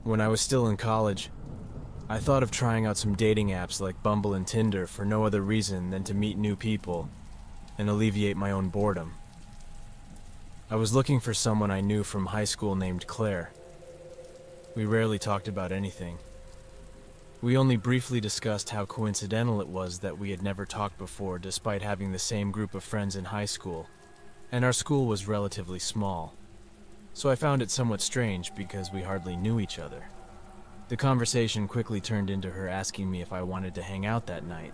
When I was still in college, I thought of trying out some dating apps like Bumble and Tinder for no other reason than to meet new people and alleviate my own boredom. I was looking for someone I knew from high school named Claire. We rarely talked about anything. We only briefly discussed how coincidental it was that we had never talked before despite having the same group of friends in high school, and our school was relatively small. So I found it somewhat strange because we hardly knew each other. The conversation quickly turned into her asking me if I wanted to hang out that night.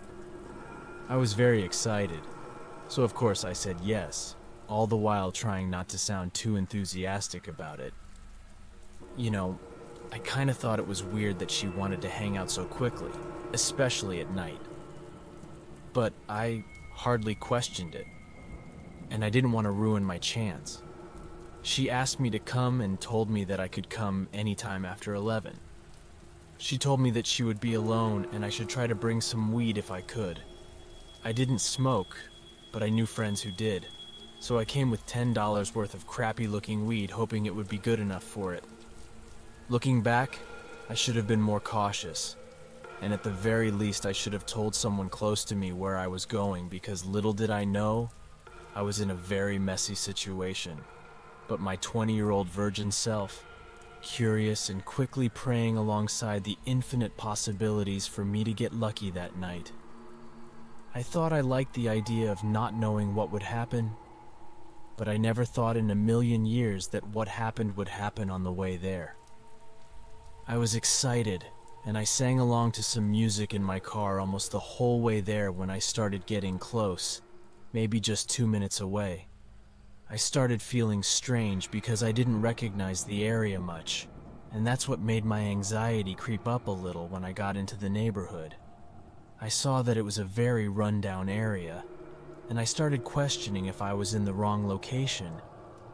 I was very excited, so of course I said yes, all the while trying not to sound too enthusiastic about it. You know, I kind of thought it was weird that she wanted to hang out so quickly, especially at night. But I hardly questioned it, and I didn't want to ruin my chance. She asked me to come and told me that I could come anytime after 11. She told me that she would be alone and I should try to bring some weed if I could. I didn't smoke, but I knew friends who did, so I came with $10 worth of crappy-looking weed hoping it would be good enough for it. Looking back, I should have been more cautious, and at the very least I should have told someone close to me where I was going because little did I know, I was in a very messy situation. But my 20-year-old virgin self, curious and quickly praying alongside the infinite possibilities for me to get lucky that night. I thought I liked the idea of not knowing what would happen, but I never thought in a million years that what happened would happen on the way there. I was excited, and I sang along to some music in my car almost the whole way there when I started getting close, maybe just 2 minutes away. I started feeling strange because I didn't recognize the area much, and that's what made my anxiety creep up a little when I got into the neighborhood. I saw that it was a very run-down area, and I started questioning if I was in the wrong location,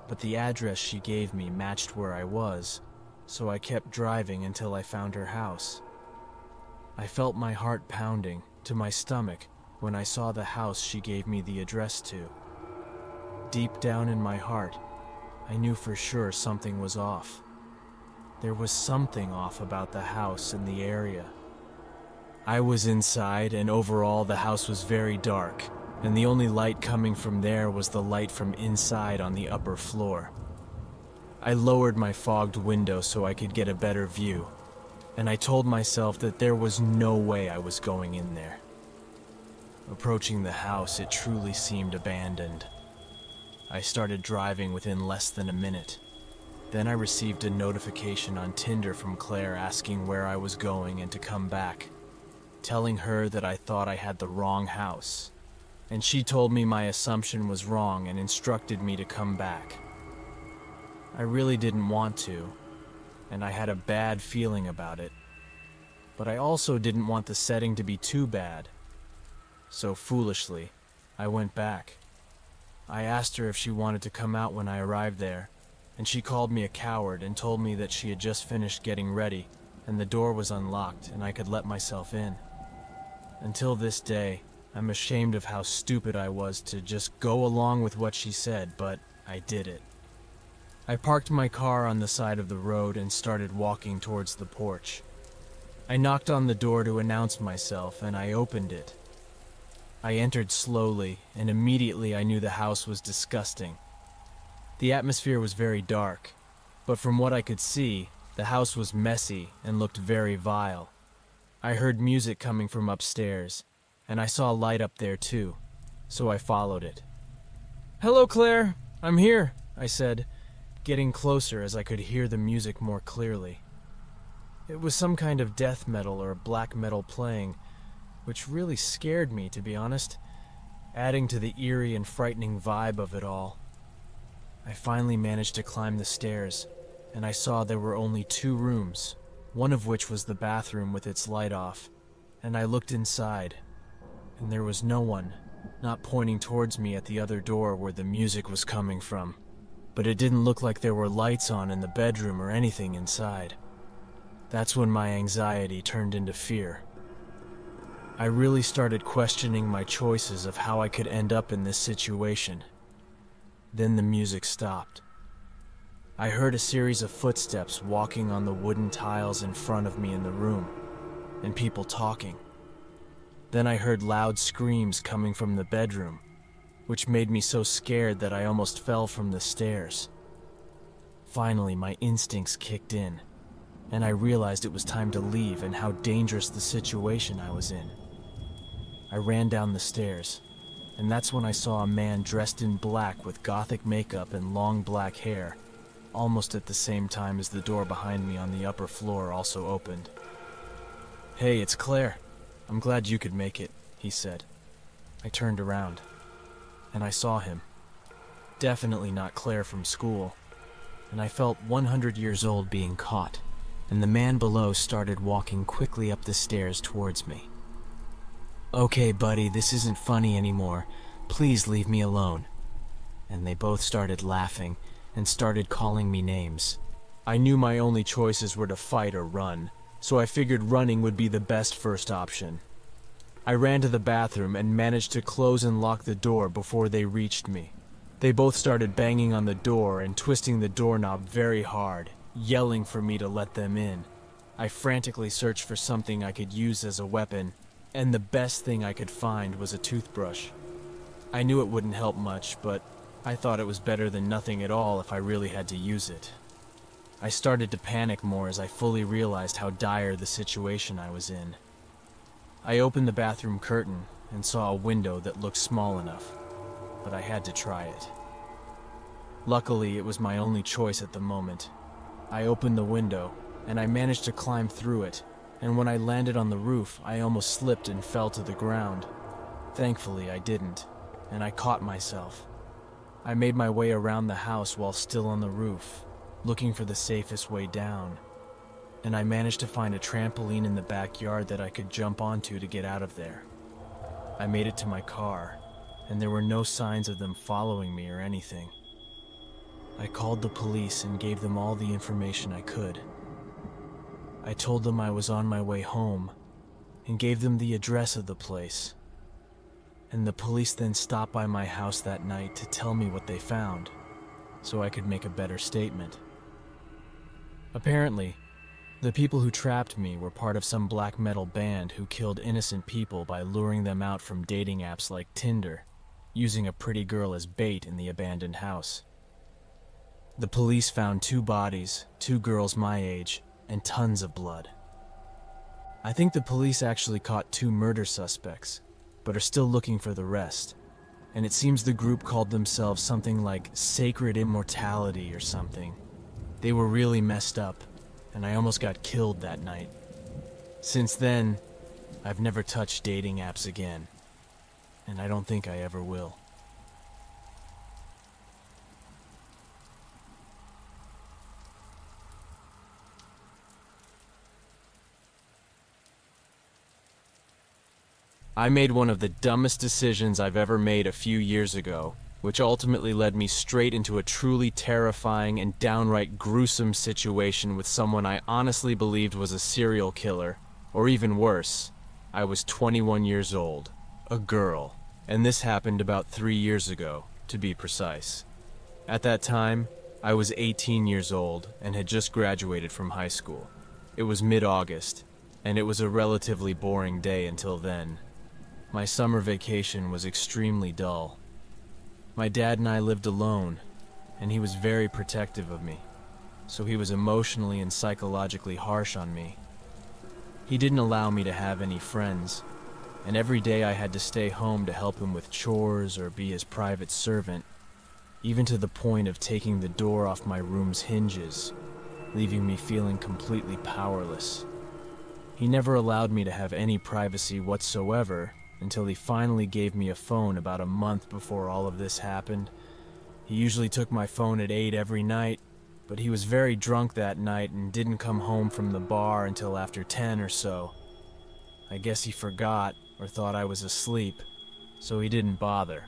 but the address she gave me matched where I was, so I kept driving until I found her house. I felt my heart pounding to my stomach when I saw the house she gave me the address to. Deep down in my heart, I knew for sure something was off. There was something off about the house and the area. I was inside, and overall the house was very dark, and the only light coming from there was the light from inside on the upper floor. I lowered my fogged window so I could get a better view, and I told myself that there was no way I was going in there. Approaching the house, it truly seemed abandoned. I started driving within less than a minute. Then I received a notification on Tinder from Claire asking where I was going and to come back, telling her that I thought I had the wrong house. And she told me my assumption was wrong and instructed me to come back. I really didn't want to, and I had a bad feeling about it. But I also didn't want the setting to be too bad. So foolishly, I went back. I asked her if she wanted to come out when I arrived there, and she called me a coward and told me that she had just finished getting ready, and the door was unlocked and I could let myself in. Until this day, I'm ashamed of how stupid I was to just go along with what she said, but I did it. I parked my car on the side of the road and started walking towards the porch. I knocked on the door to announce myself, and I opened it. I entered slowly, and immediately I knew the house was disgusting. The atmosphere was very dark, but from what I could see, the house was messy and looked very vile. I heard music coming from upstairs, and I saw a light up there too, so I followed it. "Hello, Claire, I'm here," I said, getting closer as I could hear the music more clearly. It was some kind of death metal or black metal playing, which really scared me, to be honest, adding to the eerie and frightening vibe of it all. I finally managed to climb the stairs, and I saw there were only 2 rooms, one of which was the bathroom with its light off, and I looked inside, and there was no one, not pointing towards me at the other door where the music was coming from, but it didn't look like there were lights on in the bedroom or anything inside. That's when my anxiety turned into fear. I really started questioning my choices of how I could end up in this situation. Then the music stopped. I heard a series of footsteps walking on the wooden tiles in front of me in the room, and people talking. Then I heard loud screams coming from the bedroom, which made me so scared that I almost fell from the stairs. Finally, my instincts kicked in, and I realized it was time to leave and how dangerous the situation I was in. I ran down the stairs, and that's when I saw a man dressed in black with gothic makeup and long black hair, almost at the same time as the door behind me on the upper floor also opened. "Hey, it's Claire. I'm glad you could make it," he said. I turned around, and I saw him. Definitely not Claire from school, and I felt 100 years old being caught, and the man below started walking quickly up the stairs towards me. "Okay, buddy, this isn't funny anymore. Please leave me alone." And they both started laughing and started calling me names. I knew my only choices were to fight or run, so I figured running would be the best first option. I ran to the bathroom and managed to close and lock the door before they reached me. They both started banging on the door and twisting the doorknob very hard, yelling for me to let them in. I frantically searched for something I could use as a weapon, and the best thing I could find was a toothbrush. I knew it wouldn't help much, but I thought it was better than nothing at all if I really had to use it. I started to panic more as I fully realized how dire the situation I was in. I opened the bathroom curtain and saw a window that looked small enough, but I had to try it. Luckily, it was my only choice at the moment. I opened the window, and I managed to climb through it, and when I landed on the roof, I almost slipped and fell to the ground. Thankfully, I didn't, and I caught myself. I made my way around the house while still on the roof, looking for the safest way down, and I managed to find a trampoline in the backyard that I could jump onto to get out of there. I made it to my car, and there were no signs of them following me or anything. I called the police and gave them all the information I could. I told them I was on my way home and gave them the address of the place. And the police then stopped by my house that night to tell me what they found, so I could make a better statement. Apparently, the people who trapped me were part of some black metal band who killed innocent people by luring them out from dating apps like Tinder, using a pretty girl as bait in the abandoned house. The police found 2 bodies, 2 girls my age, and tons of blood. I think the police actually caught 2 murder suspects, but are still looking for the rest, and it seems the group called themselves something like Sacred Immortality or something. They were really messed up, and I almost got killed that night. Since then, I've never touched dating apps again, and I don't think I ever will. I made one of the dumbest decisions I've ever made a few years ago, which ultimately led me straight into a truly terrifying and downright gruesome situation with someone I honestly believed was a serial killer, or even worse. I was 21 years old, a girl, and this happened about 3 years ago, to be precise. At that time, I was 18 years old and had just graduated from high school. It was mid-August, and it was a relatively boring day until then. My summer vacation was extremely dull. My dad and I lived alone, and he was very protective of me, so he was emotionally and psychologically harsh on me. He didn't allow me to have any friends, and every day I had to stay home to help him with chores or be his private servant, even to the point of taking the door off my room's hinges, leaving me feeling completely powerless. He never allowed me to have any privacy whatsoever, until he finally gave me a phone about a month before all of this happened. He usually took my phone at 8 every night, but he was very drunk that night and didn't come home from the bar until after 10 or so. I guess he forgot or thought I was asleep, so he didn't bother.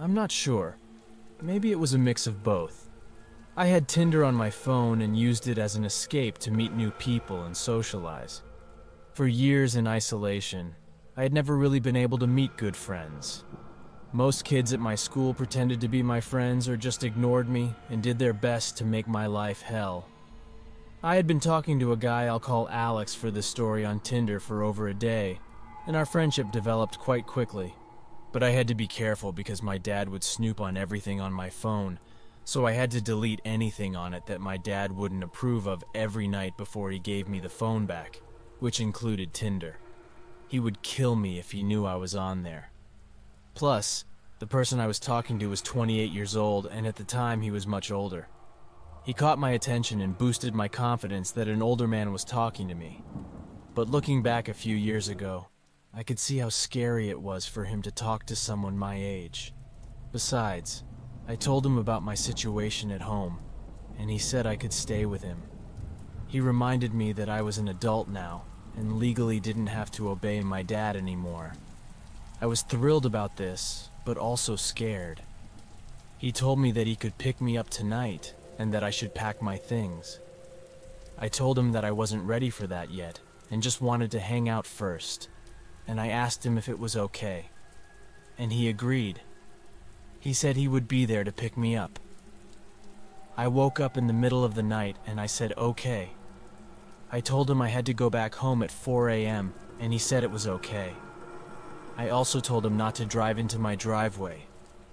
I'm not sure. Maybe it was a mix of both. I had Tinder on my phone and used it as an escape to meet new people and socialize. For years in isolation, I had never really been able to meet good friends. Most kids at my school pretended to be my friends or just ignored me and did their best to make my life hell. I had been talking to a guy I'll call Alex for this story on Tinder for over a day, and our friendship developed quite quickly. But I had to be careful because my dad would snoop on everything on my phone, so I had to delete anything on it that my dad wouldn't approve of every night before he gave me the phone back, which included Tinder. He would kill me if he knew I was on there. Plus, the person I was talking to was 28 years old, and at the time he was much older. He caught my attention and boosted my confidence that an older man was talking to me. But looking back a few years ago, I could see how scary it was for him to talk to someone my age. Besides, I told him about my situation at home, and he said I could stay with him. He reminded me that I was an adult now, and legally didn't have to obey my dad anymore. I was thrilled about this, but also scared. He told me that he could pick me up tonight, and that I should pack my things. I told him that I wasn't ready for that yet, and just wanted to hang out first, and I asked him if it was okay. And he agreed. He said he would be there to pick me up. I woke up in the middle of the night, and I said okay. I told him I had to go back home at 4 a.m., and he said it was okay. I also told him not to drive into my driveway.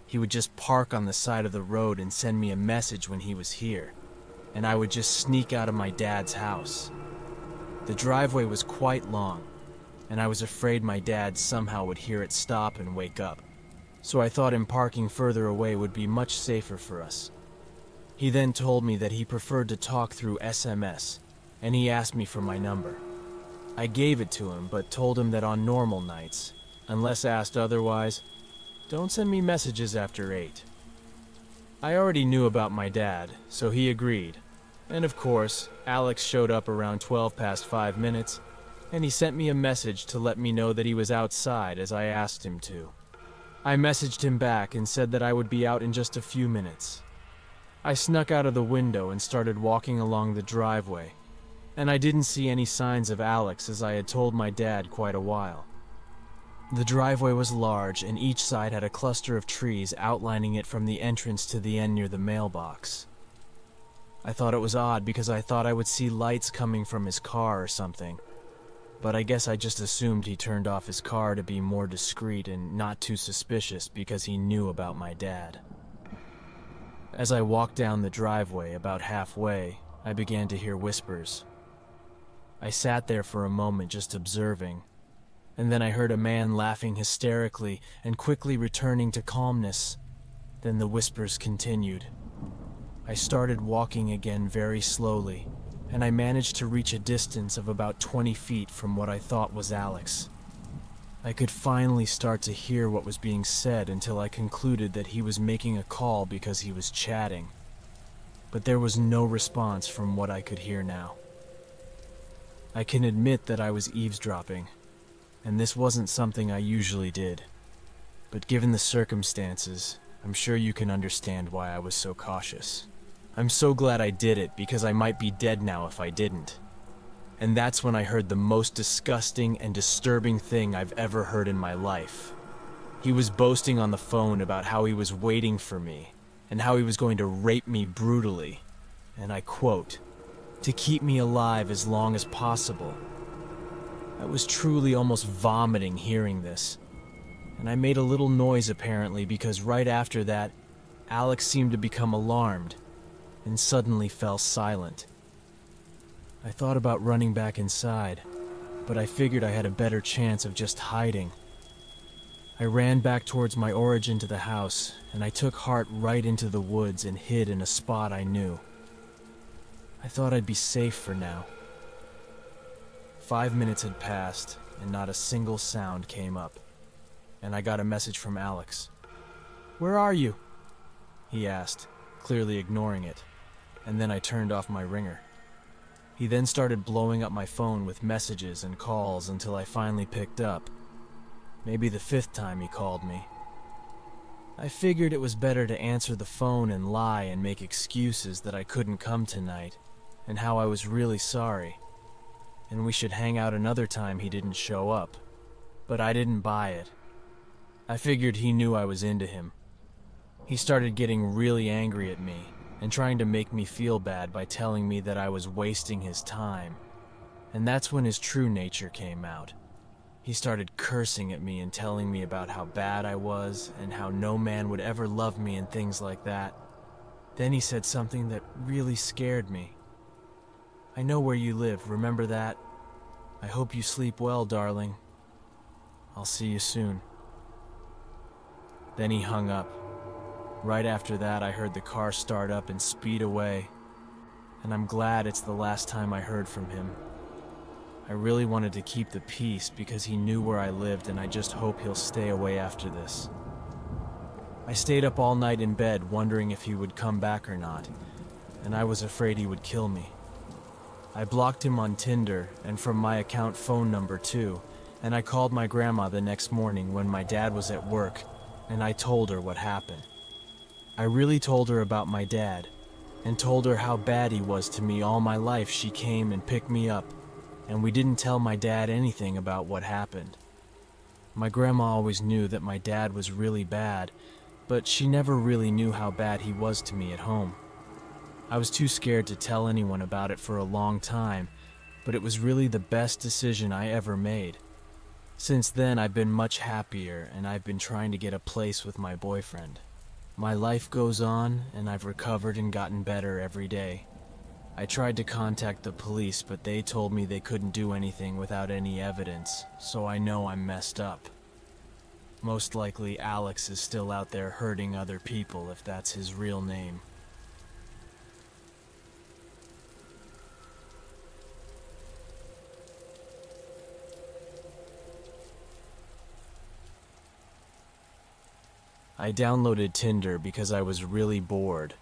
He would just park on the side of the road and send me a message when he was here, and I would just sneak out of my dad's house. The driveway was quite long, and I was afraid my dad somehow would hear it stop and wake up, so I thought him parking further away would be much safer for us. He then told me that he preferred to talk through SMS, and he asked me for my number. I gave it to him, but told him that on normal nights, unless asked otherwise, don't send me messages after 8. I already knew about my dad, so he agreed. And of course, Alex showed up around 12 past 5 minutes, and he sent me a message to let me know that he was outside as I asked him to. I messaged him back and said that I would be out in just a few minutes. I snuck out of the window and started walking along the driveway, and I didn't see any signs of Alex as I had told my dad quite a while. The driveway was large, and each side had a cluster of trees outlining it from the entrance to the end near the mailbox. I thought it was odd because I thought I would see lights coming from his car or something, but I guess I just assumed he turned off his car to be more discreet and not too suspicious because he knew about my dad. As I walked down the driveway about halfway, I began to hear whispers. I sat there for a moment just observing, and then I heard a man laughing hysterically and quickly returning to calmness. Then the whispers continued. I started walking again very slowly, and I managed to reach a distance of about 20 feet from what I thought was Alex. I could finally start to hear what was being said until I concluded that he was making a call because he was chatting. But there was no response from what I could hear now. I can admit that I was eavesdropping, and this wasn't something I usually did. But given the circumstances, I'm sure you can understand why I was so cautious. I'm so glad I did it because I might be dead now if I didn't. And that's when I heard the most disgusting and disturbing thing I've ever heard in my life. He was boasting on the phone about how he was waiting for me and how he was going to rape me brutally. And I quote, "to keep me alive as long as possible." I was truly almost vomiting hearing this, and I made a little noise apparently because right after that, Alex seemed to become alarmed and suddenly fell silent. I thought about running back inside, but I figured I had a better chance of just hiding. I ran back towards my origin to the house, and I took heart right into the woods and hid in a spot I knew. I thought I'd be safe for now. 5 minutes had passed, and not a single sound came up, and I got a message from Alex. "Where are you?" he asked, clearly ignoring it, and then I turned off my ringer. He then started blowing up my phone with messages and calls until I finally picked up. Maybe the 5th time he called me. I figured it was better to answer the phone and lie and make excuses that I couldn't come tonight, and how I was really sorry, and we should hang out another time he didn't show up. But I didn't buy it. I figured he knew I was into him. He started getting really angry at me and trying to make me feel bad by telling me that I was wasting his time. And that's when his true nature came out. He started cursing at me and telling me about how bad I was and how no man would ever love me and things like that. Then he said something that really scared me. "I know where you live, remember that? I hope you sleep well, darling. I'll see you soon." Then he hung up. Right after that, I heard the car start up and speed away, and I'm glad it's the last time I heard from him. I really wanted to keep the peace because he knew where I lived, and I just hope he'll stay away after this. I stayed up all night in bed wondering if he would come back or not, and I was afraid he would kill me. I blocked him on Tinder and from my account phone number too, and I called my grandma the next morning when my dad was at work, and I told her what happened. I really told her about my dad, and told her how bad he was to me all my life. She came and picked me up, and we didn't tell my dad anything about what happened. My grandma always knew that my dad was really bad, but she never really knew how bad he was to me at home. I was too scared to tell anyone about it for a long time, but it was really the best decision I ever made. Since then, I've been much happier, and I've been trying to get a place with my boyfriend. My life goes on, and I've recovered and gotten better every day. I tried to contact the police, but they told me they couldn't do anything without any evidence, so I know I'm messed up. Most likely, Alex is still out there hurting other people if that's his real name. I downloaded Tinder because I was really bored,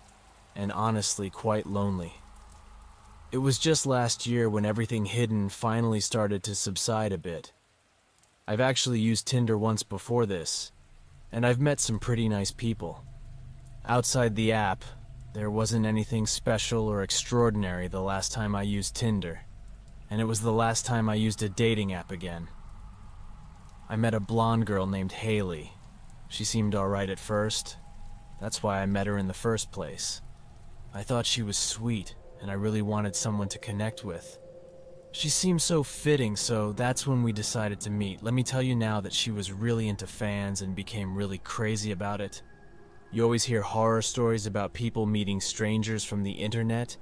and honestly quite lonely. It was just last year when everything hidden finally started to subside a bit. I've actually used Tinder once before this, and I've met some pretty nice people. Outside the app, there wasn't anything special or extraordinary the last time I used Tinder, and it was the last time I used a dating app again. I met a blonde girl named Haley. She seemed alright at first. That's why I met her in the first place. I thought she was sweet, and I really wanted someone to connect with. She seemed so fitting, so that's when we decided to meet. Let me tell you now that she was really into fans and became really crazy about it. You always hear horror stories about people meeting strangers from the internet,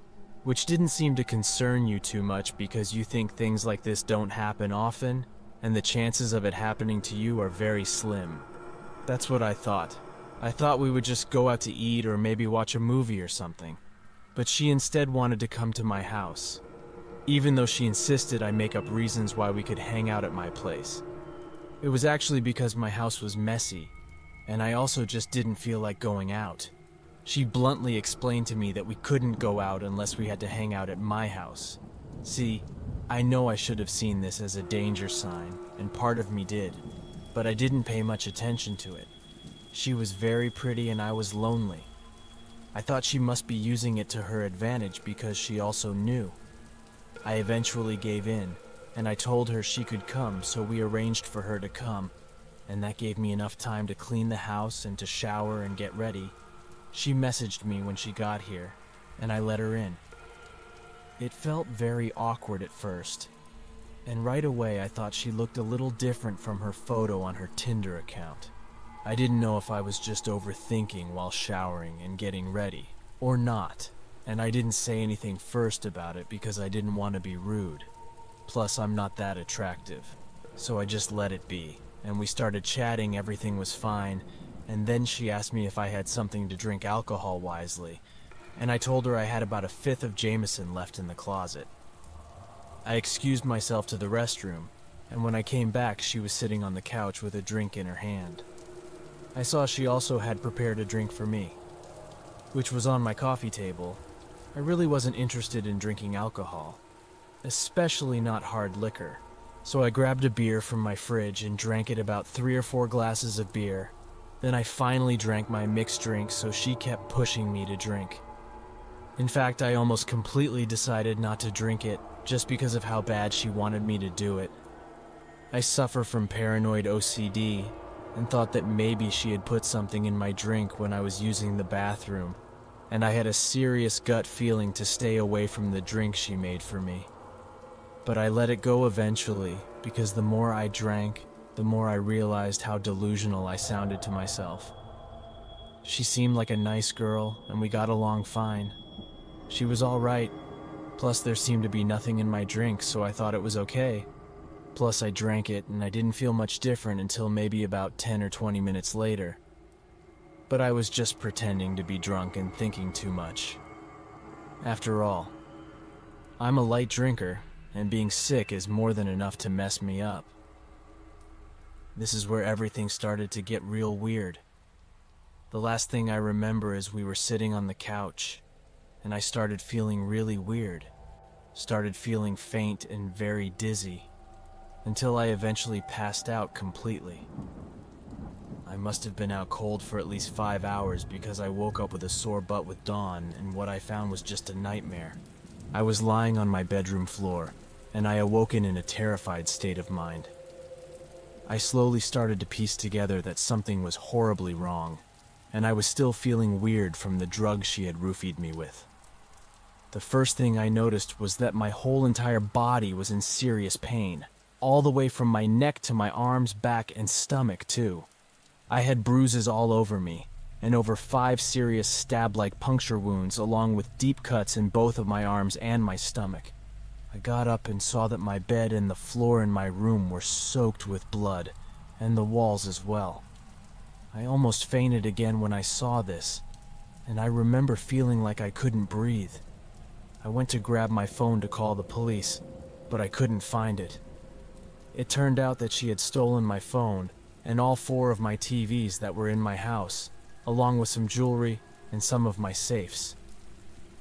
which didn't seem to concern you too much because you think things like this don't happen often, and the chances of it happening to you are very slim. That's what I thought. I thought we would just go out to eat or maybe watch a movie or something. But she instead wanted to come to my house, even though she insisted I make up reasons why we could hang out at my place. It was actually because my house was messy, and I also just didn't feel like going out. She bluntly explained to me that we couldn't go out unless we had to hang out at my house. See, I know I should have seen this as a danger sign, and part of me did, but I didn't pay much attention to it. She was very pretty and I was lonely. I thought she must be using it to her advantage because she also knew. I eventually gave in, and I told her she could come, so we arranged for her to come, and that gave me enough time to clean the house and to shower and get ready. She messaged me when she got here, and I let her in. It felt very awkward at first, and right away I thought she looked a little different from her photo on her Tinder account. I didn't know if I was just overthinking while showering and getting ready, or not, and I didn't say anything first about it because I didn't want to be rude. Plus, I'm not that attractive, so I just let it be, and we started chatting. Everything was fine, and then she asked me if I had something to drink alcohol wisely, and I told her I had about a fifth of Jameson left in the closet. I excused myself to the restroom, and when I came back, she was sitting on the couch with a drink in her hand. I saw she also had prepared a drink for me, which was on my coffee table. I really wasn't interested in drinking alcohol, especially not hard liquor, so I grabbed a beer from my fridge and drank it, about 3 or 4 glasses of beer. Then I finally drank my mixed drink, so she kept pushing me to drink. In fact, I almost completely decided not to drink it just because of how bad she wanted me to do it. I suffer from paranoid OCD, and thought that maybe she had put something in my drink when I was using the bathroom, and I had a serious gut feeling to stay away from the drink she made for me. But I let it go eventually, because the more I drank, the more I realized how delusional I sounded to myself. She seemed like a nice girl, and we got along fine. She was all right, plus there seemed to be nothing in my drink, so I thought it was okay. Plus I drank it, and I didn't feel much different until maybe about 10 or 20 minutes later. But I was just pretending to be drunk and thinking too much. After all, I'm a light drinker, and being sick is more than enough to mess me up. This is where everything started to get real weird. The last thing I remember is we were sitting on the couch, and I started feeling really weird. Started feeling faint and very dizzy, until I eventually passed out completely. I must have been out cold for at least 5 hours because I woke up with a sore butt with dawn, and what I found was just a nightmare. I was lying on my bedroom floor, and I awoken in a terrified state of mind. I slowly started to piece together that something was horribly wrong, and I was still feeling weird from the drugs she had roofied me with. The first thing I noticed was that my whole entire body was in serious pain, all the way from my neck to my arms, back, and stomach, too. I had bruises all over me, and over 5 serious stab-like puncture wounds, along with deep cuts in both of my arms and my stomach. I got up and saw that my bed and the floor in my room were soaked with blood, and the walls as well. I almost fainted again when I saw this, and I remember feeling like I couldn't breathe. I went to grab my phone to call the police, but I couldn't find it. It turned out that she had stolen my phone and all 4 of my TVs that were in my house, along with some jewelry and some of my safes.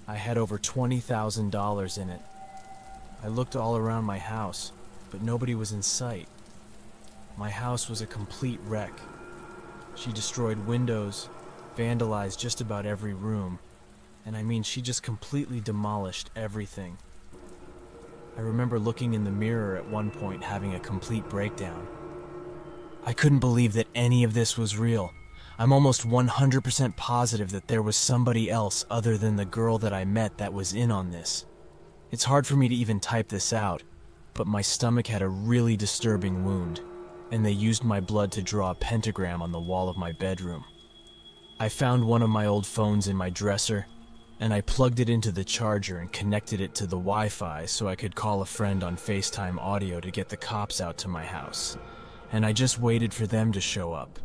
I had over $20,000 in it. I looked all around my house, but nobody was in sight. My house was a complete wreck. She destroyed windows, vandalized just about every room, and I mean she just completely demolished everything. I remember looking in the mirror at one point, having a complete breakdown. I couldn't believe that any of this was real. I'm almost 100% positive that there was somebody else other than the girl that I met that was in on this. It's hard for me to even type this out, but my stomach had a really disturbing wound, and they used my blood to draw a pentagram on the wall of my bedroom. I found one of my old phones in my dresser, and I plugged it into the charger and connected it to the Wi-Fi so I could call a friend on FaceTime audio to get the cops out to my house, and I just waited for them to show up.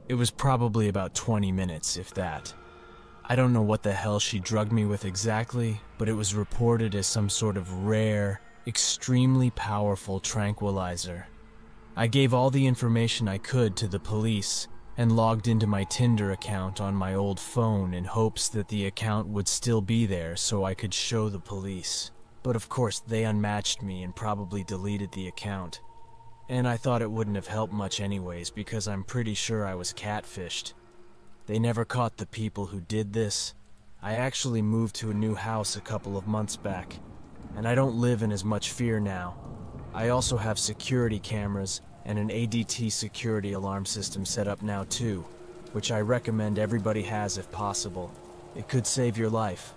It was probably about 20 minutes, if that. I don't know what the hell she drugged me with exactly, but it was reported as some sort of rare, extremely powerful tranquilizer. I gave all the information I could to the police and logged into my Tinder account on my old phone in hopes that the account would still be there so I could show the police. But of course they unmatched me and probably deleted the account. And I thought it wouldn't have helped much anyways because I'm pretty sure I was catfished. They never caught the people who did this. I actually moved to a new house a couple of months back, and I don't live in as much fear now. I also have security cameras and an ADT security alarm system set up now too, which I recommend everybody has if possible. It could save your life.